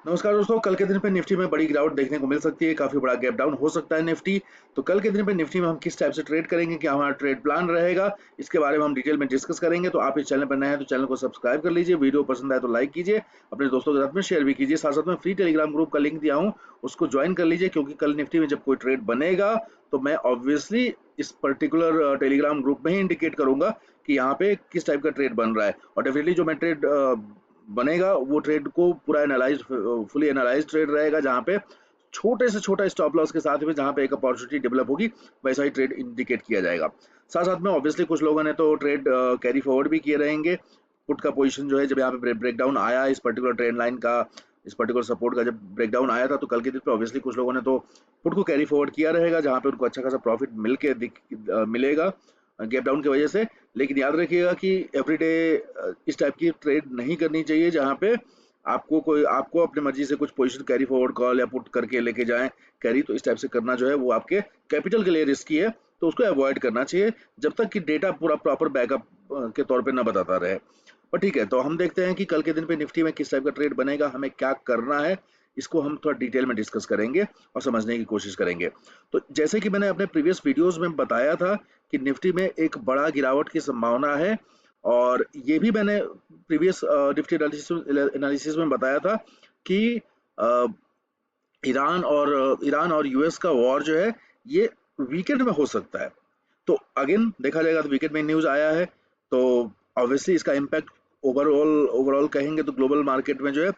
नमस्कार दोस्तों, कल के दिन पे निफ्टी में बड़ी गिरावट देखने को मिल सकती है। काफी बड़ा गैप डाउन हो सकता है निफ्टी। तो कल के दिन पे निफ्टी में हम किस टाइप से ट्रेड करेंगे, क्या हमारा ट्रेड प्लान रहेगा, इसके बारे में हम डिटेल में डिस्कस करेंगे। तो आप इस चैनल पर नए हैं तो चैनल को सब्सक्राइब कर लीजिए, वीडियो पसंद आए तो लाइक कीजिए, अपने दोस्तों के साथ में शेयर भी कीजिए। साथ साथ में फ्री टेलीग्राम ग्रुप का लिंक दिया हूँ, उसको ज्वाइन कर लीजिए, क्योंकि कल निफ्टी में जब कोई ट्रेड बनेगा तो मैं ऑब्वियसली इस पर्टिकुलर टेलीग्राम ग्रुप में ही इंडिकेट करूंगा कि यहाँ पे किस टाइप का ट्रेड बन रहा है। और डेफिनेटली जो मैं ट्रेड बनेगा वो ट्रेड को पूरा एनालाइज फुली एनालाइज ट्रेड रहेगा, जहाँ पे छोटे से छोटा स्टॉप लॉस के साथ में जहाँ पे एक अपॉर्चुनिटी डेवलप होगी वैसा ही ट्रेड इंडिकेट किया जाएगा। साथ साथ में ऑब्वियसली कुछ लोगों ने तो ट्रेड कैरी फॉरवर्ड भी किए रहेंगे। पुट का पोजीशन जो है, जब यहाँ पे ब्रेकडाउन आया इस पर्टिकुलर ट्रेंड लाइन का, इस पर्टिकुलर सपोर्ट का जब ब्रेकडाउन आया था, तो कल के दिन पे ऑब्वियसली कुछ लोगों ने तो पुट को कैरी फॉरवर्ड किया रहेगा, जहाँ पे उनको अच्छा खासा प्रॉफिट मिलेगा गैप डाउन की वजह से। लेकिन याद रखिएगा कि एवरीडे इस टाइप की ट्रेड नहीं करनी चाहिए, जहाँ पे आपको अपनी मर्जी से कुछ पोजीशन कैरी फॉरवर्ड कॉल या पुट करके लेके जाएं कैरी। तो इस टाइप से करना जो है वो आपके कैपिटल के लिए रिस्की है, तो उसको अवॉइड करना चाहिए जब तक कि डेटा पूरा प्रॉपर बैकअप के तौर पे ना बताता रहे। पर ठीक है, तो हम देखते हैं कि कल के दिन पे निफ्टी में किस टाइप का ट्रेड बनेगा, हमें क्या करना है, इसको हम थोड़ा डिटेल में डिस्कस करेंगे और समझने की कोशिश करेंगे। तो जैसे कि मैंने अपने प्रीवियस वीडियोस में बताया था कि निफ्टी में एक बड़ा गिरावट की संभावना है, और ये भी मैंने प्रीवियस निफ्टी एनालिसिस में बताया था कि अ, ईरान और यूएस का वॉर जो है ये वीकेंड में हो सकता है। तो अगेन देखा जाएगा, तो वीकेंड में न्यूज़ आया है, तो ऑब्वियसली इसका इम्पैक्ट ओवरऑल ओवरऑल कहेंगे तो ग्लोबल मार्केट में जो है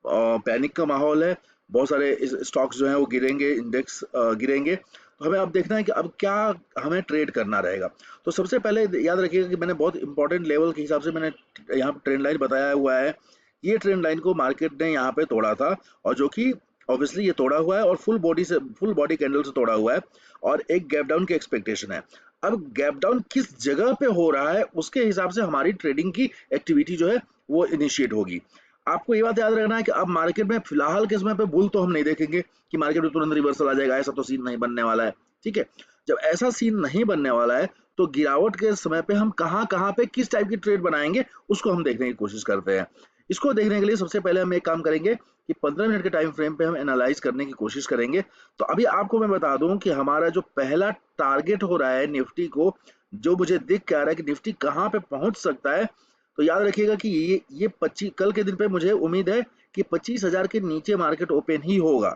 पैनिक का माहौल है। बहुत सारे स्टॉक्स जो हैं वो गिरेंगे, इंडेक्स गिरेंगे। तो हमें अब देखना है कि अब क्या हमें ट्रेड करना रहेगा। तो सबसे पहले याद रखिएगा कि मैंने बहुत इंपॉर्टेंट लेवल के हिसाब से मैंने यहाँ ट्रेंड लाइन बताया हुआ है। ये ट्रेंड लाइन को मार्केट ने यहाँ पे तोड़ा था, और जो कि ऑब्वियसली ये तोड़ा हुआ है और फुल बॉडी कैंडल से तोड़ा हुआ है, और एक गैप डाउन की एक्सपेक्टेशन है। अब गैप डाउन किस जगह पे हो रहा है उसके हिसाब से हमारी ट्रेडिंग की एक्टिविटी जो है वो इनिशिएट होगी। आपको ये बात याद रखना है कि अब मार्केट में फिलहाल के समय पे बुल तो हम नहीं देखेंगे कि मार्केट में तुरंत रिवर्सल आ जाएगा, ऐसा तो सीन नहीं बनने वाला है। ठीक है, जब ऐसा सीन नहीं बनने वाला है तो गिरावट के समय पे हम कहाँ कहाँ पे किस टाइप की ट्रेड बनाएंगे उसको हम देखने की कोशिश करते हैं। इसको देखने के लिए सबसे पहले हम एक काम करेंगे कि 15 मिनट के टाइम फ्रेम पे हम एनालाइज करने की कोशिश करेंगे। तो अभी आपको मैं बता दूं कि हमारा जो पहला टारगेट हो रहा है निफ्टी को, जो मुझे दिख क्या रहा है कि निफ्टी कहाँ पे पहुंच सकता है, तो याद रखिएगा कि ये 25 कल के दिन पे मुझे उम्मीद है कि 25,000 के नीचे मार्केट ओपन ही होगा।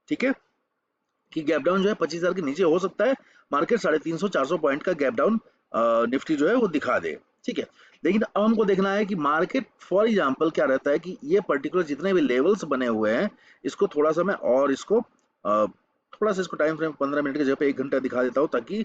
ठीक है, कि गैप डाउन जो है 25,000 के नीचे हो सकता है। मार्केट 350-400 पॉइंट का गैप डाउन निफ्टी जो है वो दिखा दे। ठीक है, लेकिन अब हमको देखना है कि मार्केट फॉर एग्जांपल क्या रहता है कि ये पर्टिकुलर जितने भी लेवल्स बने हुए हैं, इसको थोड़ा सा मैं और इसको थोड़ा सा इसको टाइम फ्रेम 15 मिनट की जगह पे 1 घंटा दिखा देता हूँ, ताकि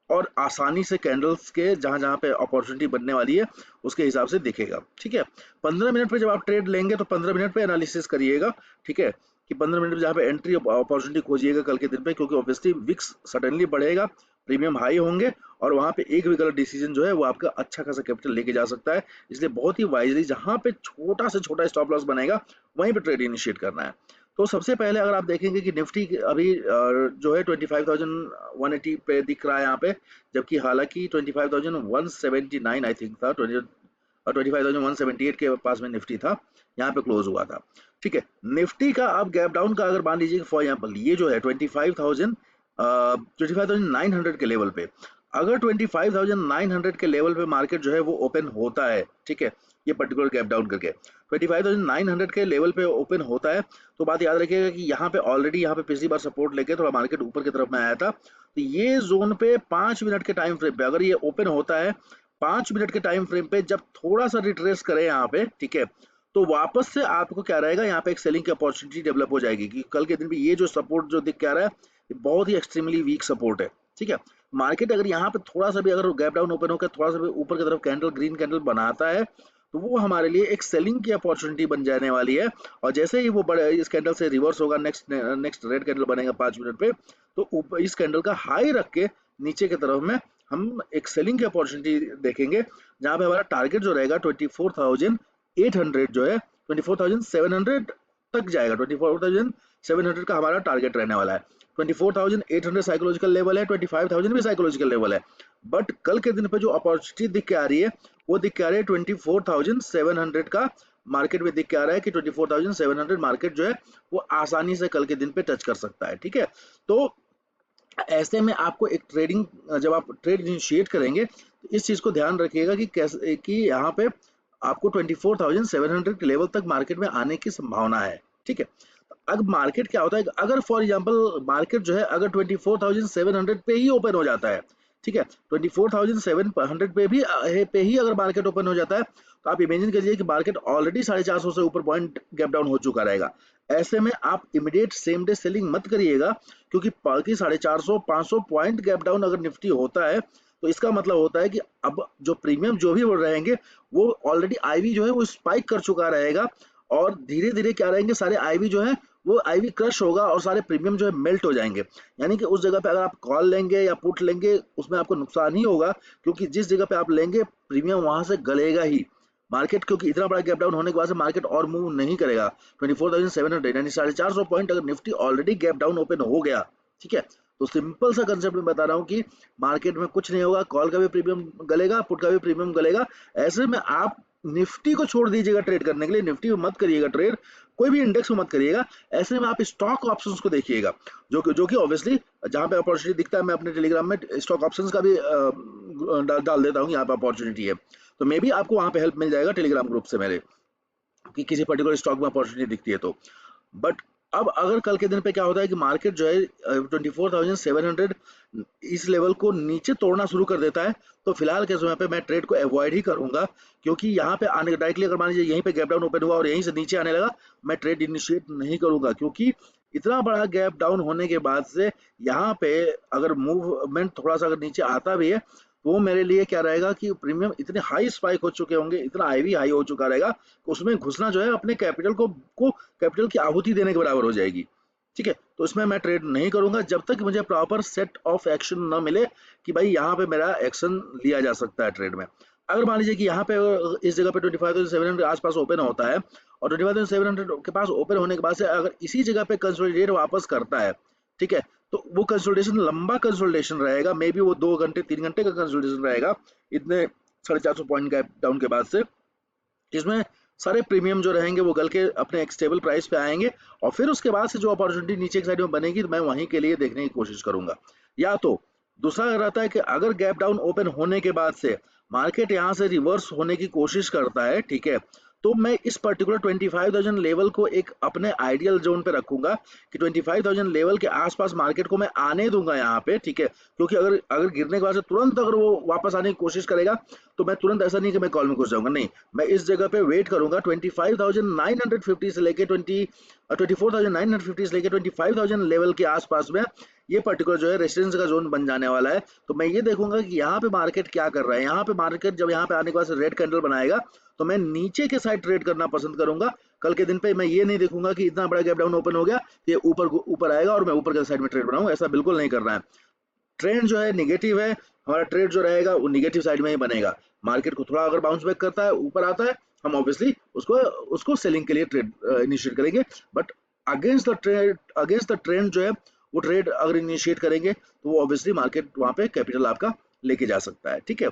और आसानी से कैंडल्स के जहां जहां पे अपॉर्चुनिटी बनने वाली है उसके हिसाब से दिखेगा। ठीक है, 15 मिनट पे जब आप ट्रेड लेंगे तो 15 मिनट पे एनालिसिस करिएगा। ठीक है, कि 15 मिनट जहाँ पे एंट्री अपॉर्चुनिटी खोजिएगा कल के दिन पे, क्योंकि ऑब्वियसली विक्स सडनली बढ़ेगा, प्रीमियम हाई होंगे, और वहां पे एक भी गलत डिसीजन जो है वो आपका अच्छा खासा कैपिटल लेके जा सकता है। इसलिए बहुत ही वाइजली जहां पे छोटा से छोटा स्टॉप लॉस बनेगा वहीं पे ट्रेड इनिशिएट करना है। तो सबसे पहले अगर आप देखेंगे कि निफ्टी अभी जो है 25,180 पे दिख रहा है यहाँ पे, जबकि हालांकि 25,179 आई थिंक था, 25,178 के पास में निफ्टी था, यहाँ पे क्लोज हुआ था। ठीक है, निफ्टी का अब गैप डाउन का अगर मान लीजिए फॉर एग्जाम्पल ये जो है 25,900 के लेवल पे, अगर 25,900 के लेवल पे मार्केट जो है वो ओपन होता है, ठीक है, ये पर्टिकुलर गैप डाउन करके 25,900 के लेवल पे ओपन होता है, तो बात याद रखिएगा कि यहाँ पे ऑलरेडी यहाँ पे पिछली बार सपोर्ट लेके थोड़ा मार्केट ऊपर की तरफ में आया था। तो ये जोन पे 5 मिनट के टाइम फ्रेम पे अगर ये ओपन होता है, 5 मिनट के टाइम फ्रेम पे जब थोड़ा सा रिट्रेस करे यहाँ पे, ठीक है, तो वापस से आपको क्या रहेगा, यहाँ पे एक सेलिंग की अपॉर्चुनिटी डेवलप हो जाएगी कि कल के दिन भी ये जो सपोर्ट जो दिख क्या रहा है ये बहुत ही एक्सट्रीमली वीक सपोर्ट है। ठीक है, मार्केट अगर यहाँ पे थोड़ा सा भी अगर गैप डाउन ओपन होकर थोड़ा सा भी ऊपर की तरफ कैंडल ग्रीन कैंडल बनाता है, तो वो हमारे लिए एक सेलिंग की अपॉर्चुनिटी बन जाने वाली है। और जैसे ही वो बड़े इस कैंडल से रिवर्स होगा, नेक्स्ट रेड कैंडल बनेगा 5 मिनट पे, तो ऊपर इस कैंडल का हाई रख के नीचे की तरफ में हम एक सेलिंग की अपॉर्चुनिटी देखेंगे, जहां पे हमारा टारगेट जो रहेगा 24,800 जो है 24,700 तक जाएगा। 24,700 का हमारा टारगेट रहने वाला है। 24,800 साइकोलॉजिकल लेवल है, 25,000 भी साइकोलॉजिकल लेवल है। बट कल के दिन पे जो अपॉर्चुनिटी दिख के आ रही है वो दिख के आ रही है 24,700 का मार्केट में दिख के आ रहा है कि 24,700 मार्केट जो है वो आसानी से कल के दिन पे टच कर सकता है, ठीक है। तो ऐसे में आपको एक ट्रेडिंग, जब आप ट्रेड इनिशिएट करेंगे तो इस चीज को ध्यान रखिएगा कि कैसे कि यहाँ पे आपको 24,700 के लेवल तक मार्केट में आने की संभावना है, ठीक है। अब मार्केट क्या होता है, अगर फॉर एग्जांपल मार्केट जो है अगर 24,700 पे ही ओपन हो जाता है, ठीक है, 24,700 पे ही अगर मार्केट ओपन हो जाता है, तो आप इमेजिन कीजिए कि मार्केट ऑलरेडी 450 से ऊपर पॉइंट गैप डाउन हो चुका रहेगा। ऐसे में आप इमीडिएट सेम डे सेलिंग मत करिएगा, क्योंकि बाकी 450 500 पॉइंट गैप डाउन अगर निफ्टी होता है तो इसका मतलब होता है कि अब जो प्रीमियम जो भी रहेंगे वो ऑलरेडी आईवी जो है वो स्पाइक कर चुका रहेगा, और धीरे धीरे क्या रहेंगे, सारे आईवी जो है वो आईवी क्रश होगा और सारे प्रीमियम जो है मेल्ट हो जाएंगे। यानी कि उस जगह पे अगर आप कॉल लेंगे या पुट लेंगे उसमें आपको नुकसान ही होगा, क्योंकि जिस जगह पे आप लेंगे प्रीमियम वहां से गलेगा ही। मार्केट क्योंकि इतना बड़ा गैप डाउन होने के बाद से मार्केट और मूव नहीं करेगा। 24,700 यानी 450 पॉइंट अगर Nifty already gap down open हो गया, ठीक है, तो सिंपल सा कंसेप्ट में बता रहा हूँ कि मार्केट में कुछ नहीं होगा, कॉल का भी प्रीमियम गलेगा, पुट का भी प्रीमियम गलेगा। ऐसे में आप निफ्टी को छोड़ दीजिएगा ट्रेड करने के लिए, निफ्टी में मत करिएगा ट्रेड, कोई भी इंडेक्स में मत करिएगा। ऐसे में आप स्टॉक ऑप्शंस को देखिएगा, जो कि ऑब्वियसली जहां पे अपॉर्चुनिटी दिखता है, मैं अपने टेलीग्राम में स्टॉक ऑप्शंस का भी डाल देता हूँ, यहाँ पे अपॉर्चुनिटी है तो मे भी आपको वहां पे हेल्प मिल जाएगा टेलीग्राम ग्रुप से मेरे, कि किसी पर्टिकुलर स्टॉक में अपॉर्चुनिटी दिखती है तो। बट अब अगर कल के दिन पे क्या होता है कि मार्केट जो है 24,700 इस लेवल को नीचे तोड़ना शुरू कर देता है, तो फिलहाल के समय पे मैं ट्रेड को अवॉइड ही करूंगा, क्योंकि यहाँ पे आने डायरेक्टली अगर मान लीजिए यहीं पे गैप डाउन ओपन हुआ और यहीं से नीचे आने लगा, मैं ट्रेड इनिशिएट नहीं करूंगा, क्योंकि इतना बड़ा गैप डाउन होने के बाद से यहाँ पे अगर मूवमेंट थोड़ा सा अगर नीचे आता भी है, तो वो मेरे लिए क्या रहेगा कि प्रीमियम इतने हाई स्पाइक हो चुके होंगे, इतना आईवी हाई हो चुका रहेगा, उसमें घुसना जो है अपने कैपिटल को कैपिटल की आहुति देने के बराबर हो जाएगी, ठीक है। तो इसमें मैं ट्रेड नहीं करूंगा जब तक मुझे प्रॉपर सेट ऑफ एक्शन ना मिले कि भाई यहाँ पे मेरा एक्शन लिया जा सकता है ट्रेड में। अगर मान लीजिए कि यहाँ पे इस जगह पे 25,700 आसपास ओपन होता है, और 25,700 के पास ओपन होने के बाद से अगर इसी जगह पे कंसोलिडेट वापस करता है, ठीक है, तो वो कंसोलिडेशन लंबा कंसोलिडेशन रहेगा, मे बी वो 2 घंटे 3 घंटे का कंसोलिडेशन रहेगा, इतने 450 पॉइंट गैप डाउन के बाद से, जिसमें सारे प्रीमियम जो रहेंगे वो गल के अपने एक स्टेबल प्राइस पे आएंगे, और फिर उसके बाद से जो अपॉर्चुनिटी नीचे की साइड में बनेगी तो मैं वहीं के लिए देखने की कोशिश करूंगा। या तो दूसरा रहता है कि अगर गैप डाउन ओपन होने के बाद से मार्केट यहाँ से रिवर्स होने की कोशिश करता है, ठीक है, तो मैं इस पर्टिकुलर 25,000 लेवल को एक अपने आइडियल जोन पे रखूंगा कि 25,000 लेवल के आसपास मार्केट को मैं आने दूंगा यहाँ पे, ठीक है, क्योंकि अगर अगर गिरने के बाद से तुरंत अगर वो वापस आने की कोशिश करेगा तो मैं तुरंत ऐसा नहीं कि मैं कॉल में घुस जाऊंगा, नहीं, मैं इस जगह पे वेट करूंगा 25,950 से लेके 24,950 से लेके 25,000 लेवल के आसपास में ये पर्टिकुलर जो है रेजिस्टेंस का जोन बन जाने वाला है। तो मैं ये देखूंगा कि यहाँ पे मार्केट क्या कर रहा है, यहाँ पे मार्केट जब यहाँ पे आने के बाद रेड कैंडल बनाएगा तो मैं नीचे के साइड ट्रेड करना पसंद करूंगा। कल के दिन पे मैं ये नहीं देखूंगा कि इतना बड़ा गैप डाउन ओपन हो गया ये ऊपर ऊपर आएगा और मैं ऊपर के साइड में ट्रेड बनाऊं, ऐसा बिल्कुल नहीं करना है। ट्रेंड जो है निगेटिव है, हमारा ट्रेड जो रहेगा वो निगेटिव साइड में ही बनेगा। मार्केट को थोड़ा अगर बाउंस बैक करता है, ऊपर आता है, हम ऑब्वियसली उसको उसको सेलिंग के लिए ट्रेड इनिशिएट करेंगे। बट अगेंस्ट द ट्रेंड जो है वो ट्रेड अगर इनिशिएट करेंगे तो वो ऑब्वियसली मार्केट वहां पे कैपिटल आपका लेके जा सकता है, ठीक है।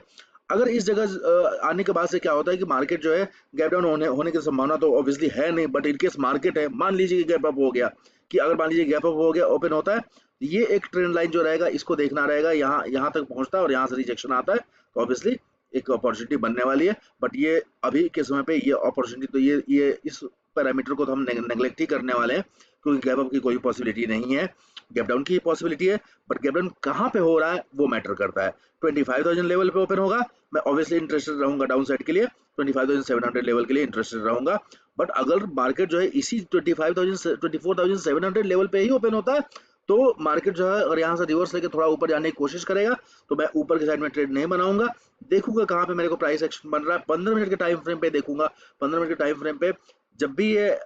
अगर इस जगह आने के बाद से क्या होता है कि मार्केट जो है गैप डाउन होने की संभावना तो ऑब्वियसली है नहीं, बट इनकेस मार्केट है, मान लीजिए गैप अप हो गया, कि अगर मान लीजिए गैप अप हो गया ओपन होता है, ये एक ट्रेंड लाइन जो रहेगा इसको देखना रहेगा, यहाँ यहाँ तक पहुंचता है और यहाँ से रिजेक्शन आता है तो ऑब्वियसली एक अपॉर्चुनिटी बनने वाली है। बट ये अभी के समय पे ये अपॉर्चुनिटी तो ये इस पैरामीटर को तो हम नेग्लेक्ट ही करने वाले हैं, क्योंकि गैप अप की कोई पॉसिबिलिटी नहीं है, गैप डाउन की पॉसिबिलिटी है। बट गैप डाउन कहाँ पे हो रहा है वो मैटर करता है। 25,000 लेवल पे ओपन होगा, मैं ऑब्वियसली इंटरेस्टेड रहूंगा डाउन साइड के लिए, 25,700 लेवल के लिए इंटरेस्टेड रहूंगा। बट अगर मार्केट जो है इसी 24,700 लेवल पे ही ओपन होता है तो मार्केट जो है और यहाँ से रिवर्स लेके थोड़ा ऊपर जाने की कोशिश करेगा, तो मैं ऊपर के साइड में ट्रेड नहीं बनाऊंगा, देखूंगा कहाँ पे मेरे को प्राइस एक्शन बन रहा है, 15 मिनट के टाइम फ्रेम पे देखूंगा। 15 मिनट के टाइम फ्रेम पे जब भी ये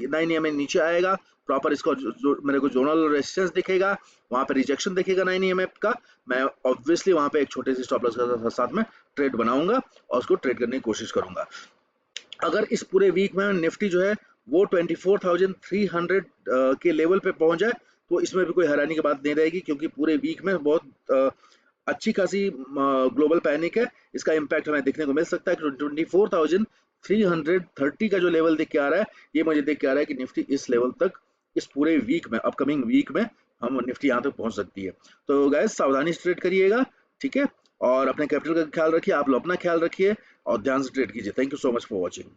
9 EMA नीचे आएगा, प्रॉपर इसको मेरे को जोनल रेजिस्टेंस दिखेगा, वहां पे रिजेक्शन दिखेगा 9 EMA का, मैं ऑब्वियसली वहां पे एक छोटे से स्टॉप लॉस के साथ में ट्रेड बनाऊंगा और उसको ट्रेड करने की कोशिश करूंगा। अगर इस पूरे वीक में निफ्टी जो है वो 24,300 के लेवल पे पहुंच जाए तो इसमें भी कोई हैरानी की बात नहीं रहेगी, क्योंकि पूरे वीक में बहुत अच्छी खासी ग्लोबल पैनिक है, इसका इम्पैक्ट हमें देखने को मिल सकता है कि 330 का जो लेवल देख के आ रहा है, ये मुझे देख के आ रहा है कि निफ्टी इस लेवल तक इस पूरे वीक में, अपकमिंग वीक में हम निफ्टी यहाँ तक पहुंच सकती है। तो गाइस सावधानी से ट्रेड करिएगा, ठीक है, और अपने कैपिटल का ख्याल रखिए, आप लोग अपना ख्याल रखिए और ध्यान से ट्रेड कीजिए। Thank you so much for watching.